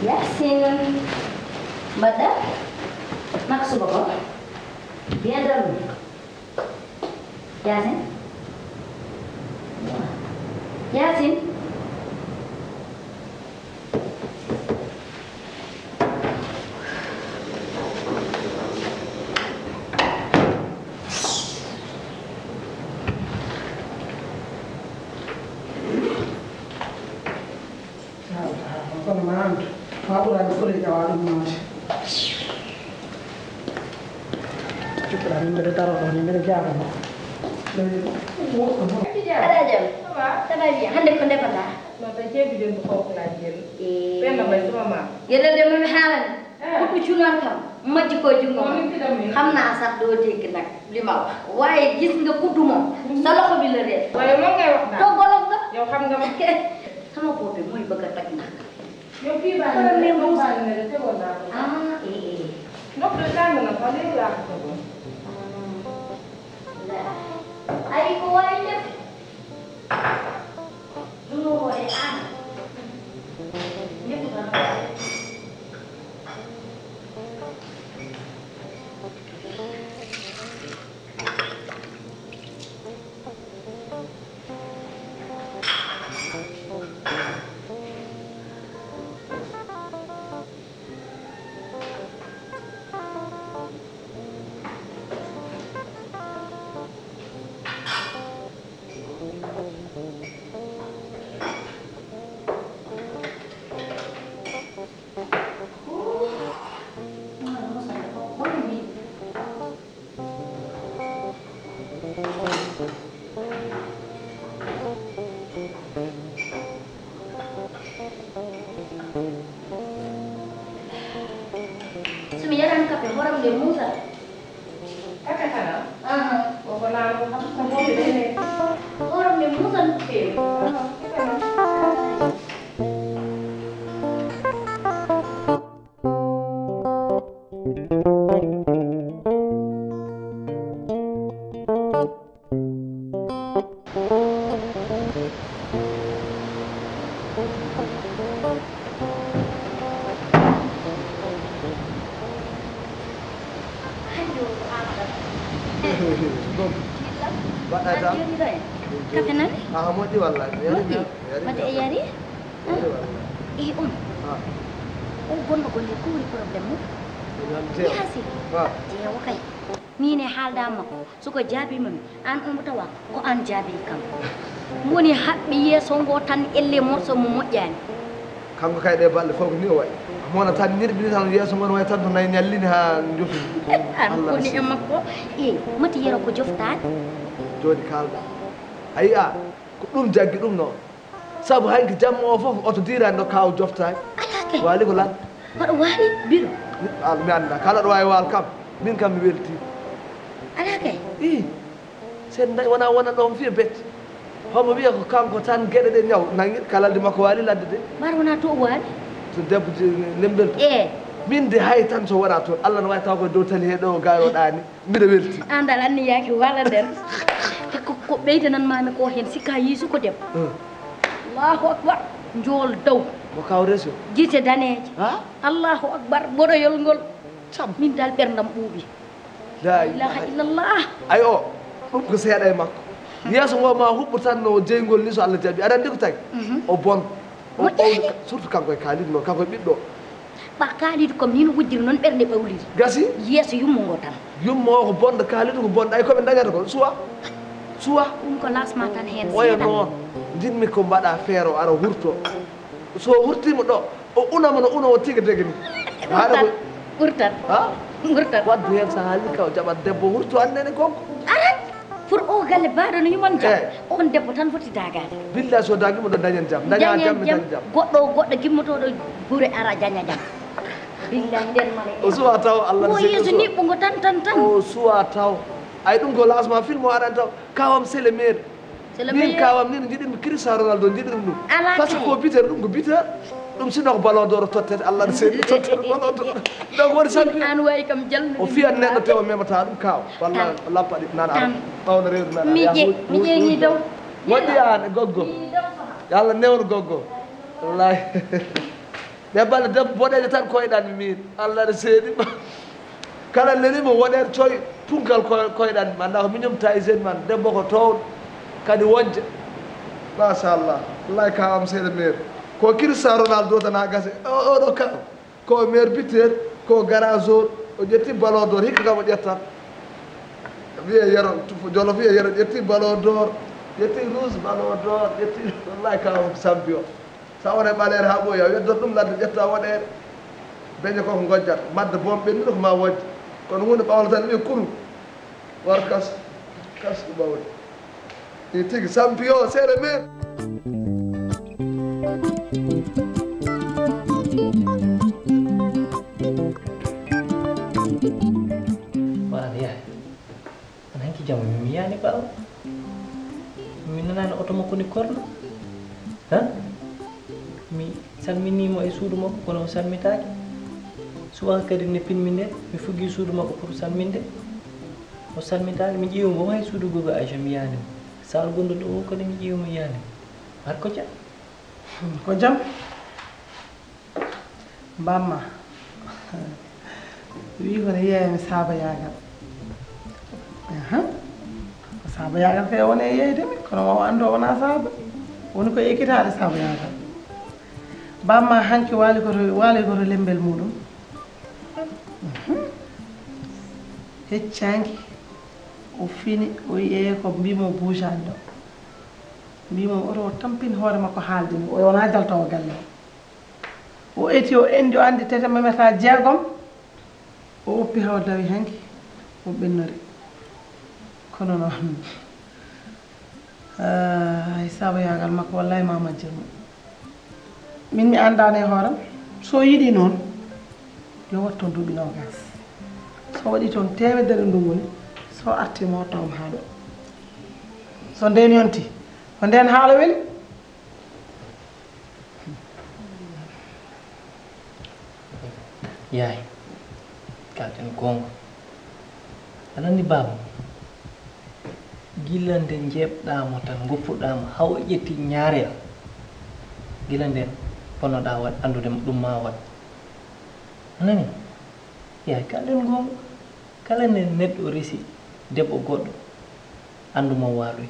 Yasin, Mbada, nak suba ko? Bien dormi. Yasin? Yasin? Ada jam. Sampai dia. Hendak kau dapat lah. Mata je bidon buka lagi. Pernah baca mama. Ya dah dia memahalan. Aku cunar kam. Maju kau juga. Hamna asal dua dia kena lima. Why gis nggak kudu mo. Salah kau bila dia. Why emang nggak waktu? Dong golong dah. Yang kamu nggak. Sama kopi mau ibagat tak nak. Yang piba. Kalau memang bukan ada tu boleh. Ah, eh. Nak belajar mana? Paling lah tu. Ay, kuwain niya. Dulu ay ano. Hindi ko na naman. Sebenarnya kafe orang dia musa. Kakak sana? Pokoknya aku kamu ini. Orang dia musa kafe. Kafe nani? Moti wallahi. Moti. Mati ayari? On. Oh gonno golle ko woni problème mo. Yasi. Je wakay. Ni ne haaldama suko jaabi mami an on tawa ko an jaabi kam. Woni habbe yeso ngo tan elle morso mo mojjani. Kanko kay de balle fof ni o way. Mona tan nirbi tan yeso ngon way tan to nay nyallini ha jofi. An ko ni e makko mati yero ko joftaan. Jodi kalda. Ayya ko dum jaggi dum no. Sabu hanki jamma o fof oto dirande kaw joftaaki. Alake. Wali ko lan. Waɗo waali biro. Mi anda kala ɗo wawi wal kam min kam mi welti. Alake. I sen wona wona ɗon fiya betti. Homo wiya ko kanko tan gueɗe ɗe ñaw nangi kalalde makko waali ladde de. Mbar wona to waali. So debbo lemɗel to. Min de hay tan so waɗa toon Allah no wawi taw ko dow tali he ɗo gayoɗani mbiɗa welti. Andal anni yaki wala nden. ko ɓeydananmami ko hen sikka yiisu ko debbo. Allahu akbar. Njool dow. ko kaw reso gite daneje ha allahu akbar boɗoyol ngol cam min dal ɓerdam ɓuuɓi la ilaha illallah ay o ɗum ko seeɗa e makko yeeso ngo ma huɓɓo tan no jeygol ni so Allah jaɓi aɗa andi ko tagi o bon surtout kanko e kaalidno kanko e ɓiɗɗo ɓa kaalido comme ni no wuddiri noon ɓernde ɓawliri gasi yeeso yummo ngo tan yummo o ko bonɗo kaalido ko bonɗo ay koɓe dañata ko suwa ɗum ko lasma tan hen oya noon jinmi ko mbaɗa feere o ara hurto so hurtima ɗo o unama no unowo tigui tigui ni haɗa ko ɓurtat ha ɓurtat waddu hen so haali ka o jaɓat debbo hurto annene konko arat pour o galle baɗo no yumon jam on debbo tan foti dagade billahi so daguima ɗo dañen jaam daña jaam mi dañ jaam goɗɗo gimmotoɗo guure ara jaña jaam billahi nden mala o suwa taw Allah o yeeso niɓɓugo tan o suwa taw ay ɗum ko lasma film o aɗan taw kawam c'est le maire min kawam ni no jiɗirmi Cristiano Ronaldo jiɗirmi ɗum par ce que ko bitere ɗum ko bitere ɗum sino ko ballon d'or tottete Allah ne seeɗi tottete ballon d'or donc woni champion an wayi kam jalnu o fiyat neɗɗo te o memata ɗum kaw walla lappa ɗi nana ara ɓawno rewdu nana mi ƴeeñi dow moƴƴi an goggo yo Allah newno goggo wallahi ɓe balle debbo boɗeje tan koyɗanmi min Allah ne seeɗi kala lenimo woɗere coy tunkal koyɗanmi anda ko miñum taisen man debbo ko towɗo kadi wonja machallah wallahi kawam seeɗa maire ko Cristiano Ronaldo tan ha gase oɗo kaw ko maire bitter ko garage o ƴetti ballon d'or hikka kam o ƴettat wiye yero jolof wiye yero ƴetti ballon d'or ƴetti rouge ballon d'or ƴetti wallahi kawam champion sa wone ɓaleere ha ɓooya weddot ɗum ladde ƴetta woɗere beñe koko gojjata madde boom ɓennuɗo ko ma wojja kono hunde ɓawlo tan wiye kuru war kas ɗum ɓawde i tigi champion seeɗa maire jamu mi yani ɓaw mi nanani oto makko ni korno han mi salminimo e suudu makko kono o salmitaki subaka kadi ne pinmi nde mi fuggi suudu makko pour salminde o salmitaki mi ƴeewimo hay suudu gogo Aïcha mi yanimo sal gonɗo ɗo o kadi mi ƴeewimo yanimo har ko jam ko jam bamma wi kono yeyami Saba Yagal Saba Yagal kay woni e yeydemi kono mo ando wona Saba woni ko ekkitade Saba Yagal bamma hanki waali koto lembel muɗum heccanki o fini o yeeye ko mbimo boujade ɗo mbimo oto o tampini hoore makko haaldini o wona jaltowo galle o eti o endi o andi tete memeta jeegom o oppi haw dawi hanki o ɓennori kono noon ay Saba Yagal makko wallahi ma majjirmo min mi andani e hooram so yiɗi noon yo watto duuɓi nogas so waɗi toon temedere ndugol so artima o tawam ha ɗo so nden yonti ko nden haala weli yaay kalten gonga anandi baba gillande jeɓɗamo tan goppuɗama haw ƴetti ñaarel gila nden ponnoɗa waɗ andude ɗum ma waɗ anani yaay kalden gonga kala nde neɗɗo resi debbo goɗɗo andumo waaloy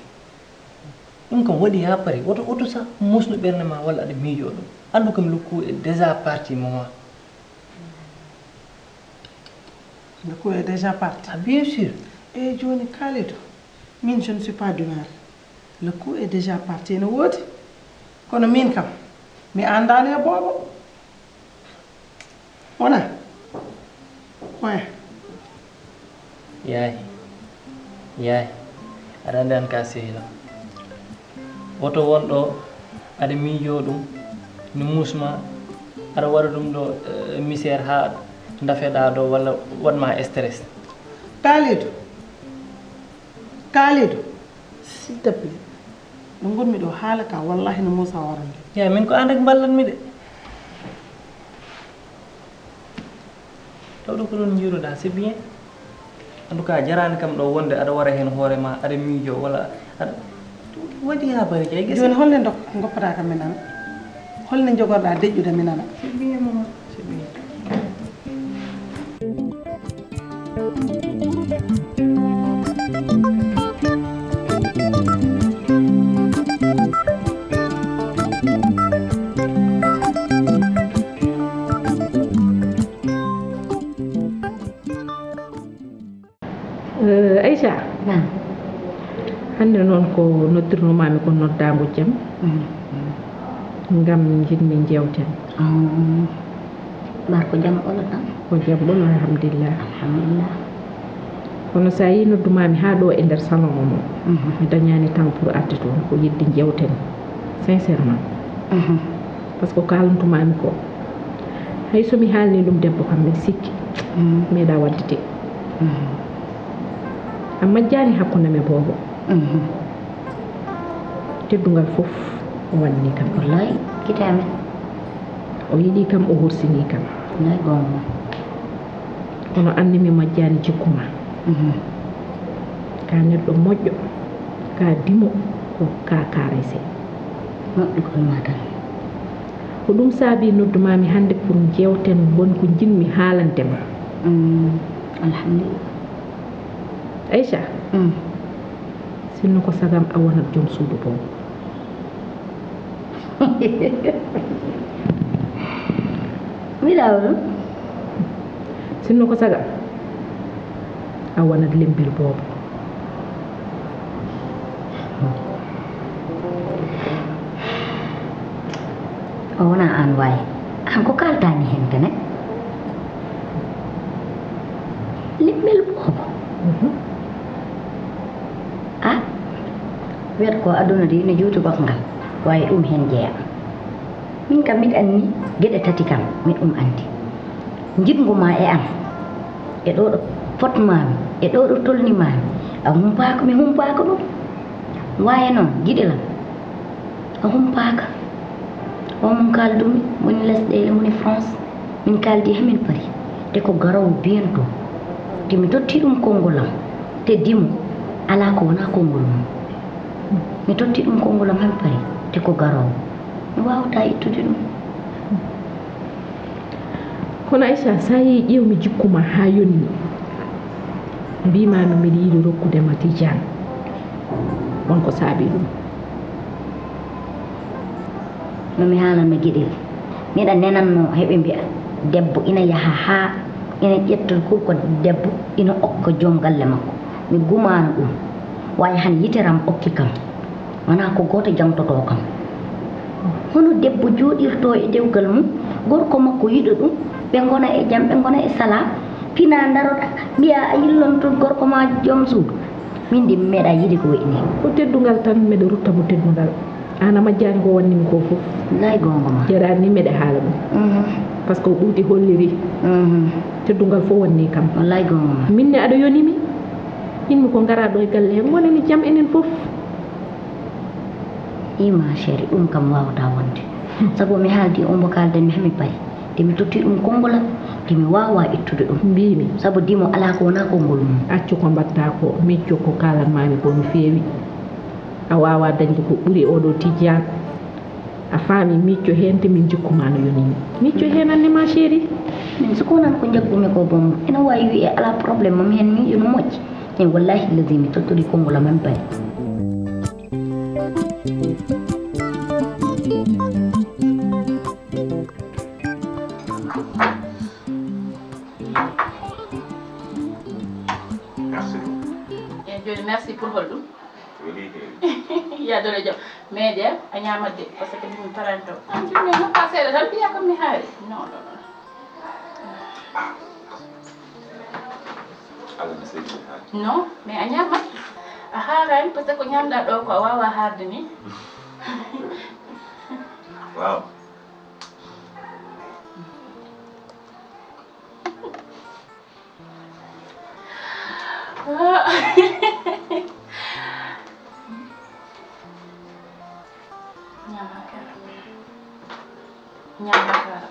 ɗum kam waɗi ha paari oto sa musnu ɓerde ma walla aɗa miijo ɗum andu kam lukku e déjà parti moment le coup est déjà parti. Ah bien sûr. Et Johnny Khalidou, min je ne suis pas d'humeur. Le coup est déjà parti. Ne wodi. Kono min kam mi andani e bobo. Ona. Ouais. Yaay. Aɗa andi an ka sehila. Oto wonɗo aɗa miijo ɗum ni musma aɗa waɗa ɗum ɗo misère ha ndafeɗa ɗo walla waɗma stress. Kalidou s'il te plaît ɗo gonmi ɗo haala ka wallahi no Moussa warande yaay min ko an rek ballanmi de tawɗo ko ɗon jiiruɗa c'est bien en tout cas jarani kam ɗo wonde aɗa wara hen hoorema aɗa miijo walla aɗa waɗi ha bari kay joni holne goppata kam men an holno jogorɗa deƴƴude mi nana c'est bien maman c'est bien Aisha Nah. hande noon ko noddirnomami ko noddago jaam ngam jinmi jewten Bar ko jam olo tan. ko jaam ɗon alhamdulillah Alhamdulillah. kono sa yi noddumami ha ɗo e nder salon o mo mi dañani temps pour arde toon ko yidde jewten sincèrement par ce que kalantumami ko hay somi haalni ɗum debbo kam mi sikki meeɗa waddete a majjani hakkunde me bobo teddugal fof o wanni kam Wallahi kita amen. o yiɗi kam o hursini kam Wallahi gonga. kono anni mi majjani jikkuma ka neɗɗo moƴƴo ka dimo ko ka karese Moɗɗi ko ma tan. ko ɗum saabi noddumami hande pour jewten wonko jinmi haalandema Alhamdulillah. Aisha sinno ko sagam a wonat joom suudu bobo Mi lawru. sinno ko sagam a wonat lembil bobo O wona an way. An ko kaltani hen tane. Limmel bobo. Ah. Wiyata ko aduna de ne juuti gongal. Wawi ɗum hen jeeya. Min kam miɗa anni geɗe tati kam min ɗum andi. Jiɗgu ma e am. E ɗo ɗo fotmami, e ɗo ɗo tolnimami. A humpaka mi humpaka ɗum. Waye noon giɗilam. A humpaka. O mon kaldumi woni lesɗele woni France. Min kaldi hamin pari. Te ko garowo biento. Te mi totti ɗum kongolam. Te dimo ala ko wona kongol mum. Mi totti ɗum kongolam hamin pari. Te ko garowo. Mi wawata ittude ɗum. kono Aisha sa yi ƴewmi jikkuma ha yonni mbimami mbiɗa yiɗi rokkudema Tidiane wonko saabi ɗum Nomi haalanno giɗel. Miɗa nenanno heɓe mbiya debbo ina yaha ha ina ƴetta ko debbo ina okka joom galle makko. Mi gumano ɗum. Wawi han yiteram okki kam. Wona ko goto jamtoto kam. Hono debbo jooɗirto e dewgal mum, gorko makko yiɗa ɗum, ɓe gona e jam, ɓe gona e salam, pina daroɗa, mbiya a yillonto gorko ma joom suudu. Min de mi meeɗa yiide ko wayi ni. ko teddugal tan mbeɗa rutta mo teddugal an a majjani ko wannimi ko fof Wallahi gonga ma. jarani mbeɗa haala ɗum par ce que o ɗuuɗi holliri teddugal fof wanni kam Wallahi gonga ma. minne aɗa yonimi inmi ko gara ɗo e galle he gonani jaam enen fof Ima chéri ɗum kam wawata wonde. Sabu mi haaldi on mo kaldanmi hami pari. Te mi totti ɗum kongolam, te mi wawa ittude ɗum. mbimi Sabu dimo ala ko wona kongol mum. accu ko mbatta ko micco ko kalanmami ko no feewi a wawa dañde ko ɓuuri oɗo Tidiane a faami micco hen te min jikkuma no yonimi micco hen annema chéri Min so konan ko jaggumi ko bom ina wawi wi e ala probléme mami hen miijo no moƴƴi. E wallahi lazi mi tottiri kongolam hami pari. Merci pour holdum. Ya dole jom. Mais de a ñamadde parce que dum taranto. Anti mais non pas c'est tan biya comme ni haari. Non non non. Non, mais a ñamat. A haarani parce que ko ñamda ɗo ko a wawa haarde ni. Wow. Ñamakara.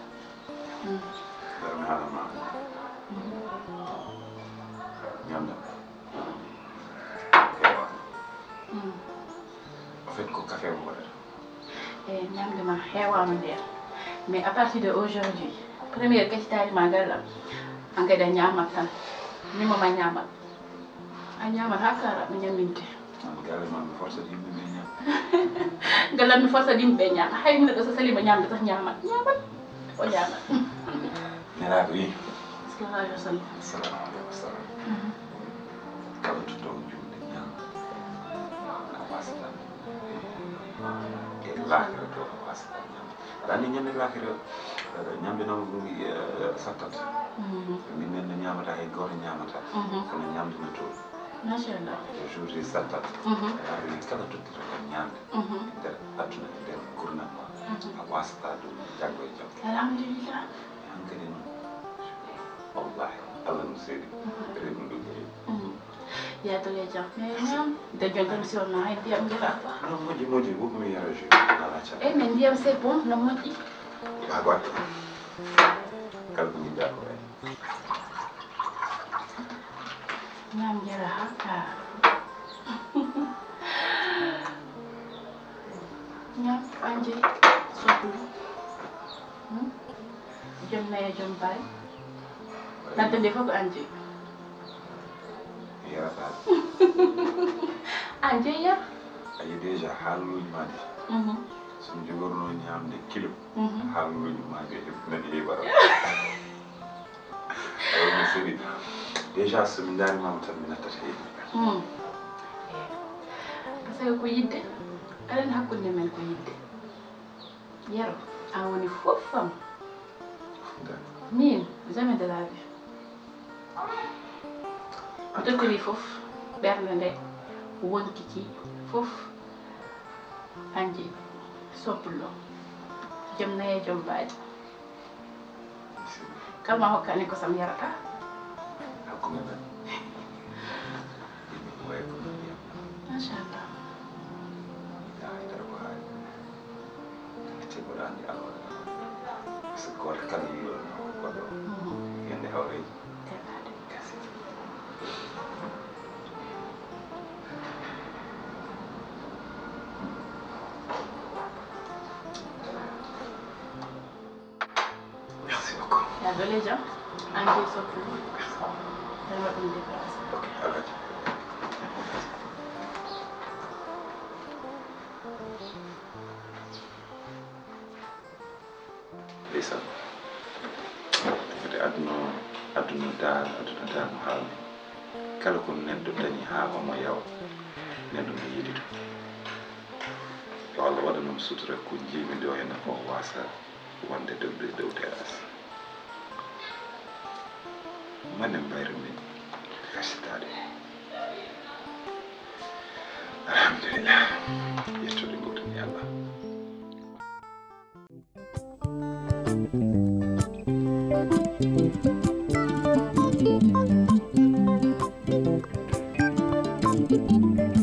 En fait, ko café mo waɗata. E ñamde ma heewama nder mais à partir de aujourd'hui premiére keccitari ma gallam an kadi a ñamat tan mimo ma ñamat a ñamat ha kara mi ñaminte galan mi forsa yimɓe ñaama hay mine ɗo so salima ñamde sax ñamat o ñamat nelaɗo wi sallallahu alaihi wasallam assalamu aleykum wasalam kala tutto jumde ñaama a wasatan e lakira to a wasatan ñaama aɗa andi ñande lakira ñamde noon ɗum sattat min men no ñamata hay goto ñamata kono ñamde no to machallah jour ji sattat awi kala tottito kon ñamde nder adduna nder gurnam ma a wasata ɗum jaggo e jam alhamdulillah hankadi noon wallahi allah no seeɗi reɗum ɗum yadore jam mais ñam de jontan si on hay ndiyam jara ba non moƴƴi woɓmi yara jus ala ca e mais ndiyam c'est bon no moƴƴi ha goɗɗo kala ko jiɗɗa ko way ñam jara ha kara ñam anje sotulu jom naye jom bay nadde nde fof ko anje mi yarata anje yar ayi déjà haaluji ma ɗi somi jogorno ñamde kilo haaluji ma ɓe nani heɓara awmi seeɗi déjà somi daarimama tan mi nattata heeɗi par ce que ko yidde aɗen hakkude men ko yidde yaro an woni fof fam min jamais de la vie o tottiri fof ɓernde nde wonkiki fof anje soppullo joom naye joom baaji kalma hokkani ko sam yarata hakkude men yimɓe waye ko no ndiyam machallah haydara ko haali tegoɗa andi allah par ce que goto kala yiɗonno goɗɗo yande hawreji teɓade gasi merci beaucoup yadole jam anje soppullo tan waɗum déplacé ok alhaji ndeysan kadi aduna dar no haalni kala ko neɗɗo dañi ha omo yawa neɗɗo no yiɗito yo allah waɗanom sutura ko jiimi nde o henna ko wasa wonde dow terrasse manen mbayre min gasitade alhamdulillah yettoɗe gotoni allah Thank you.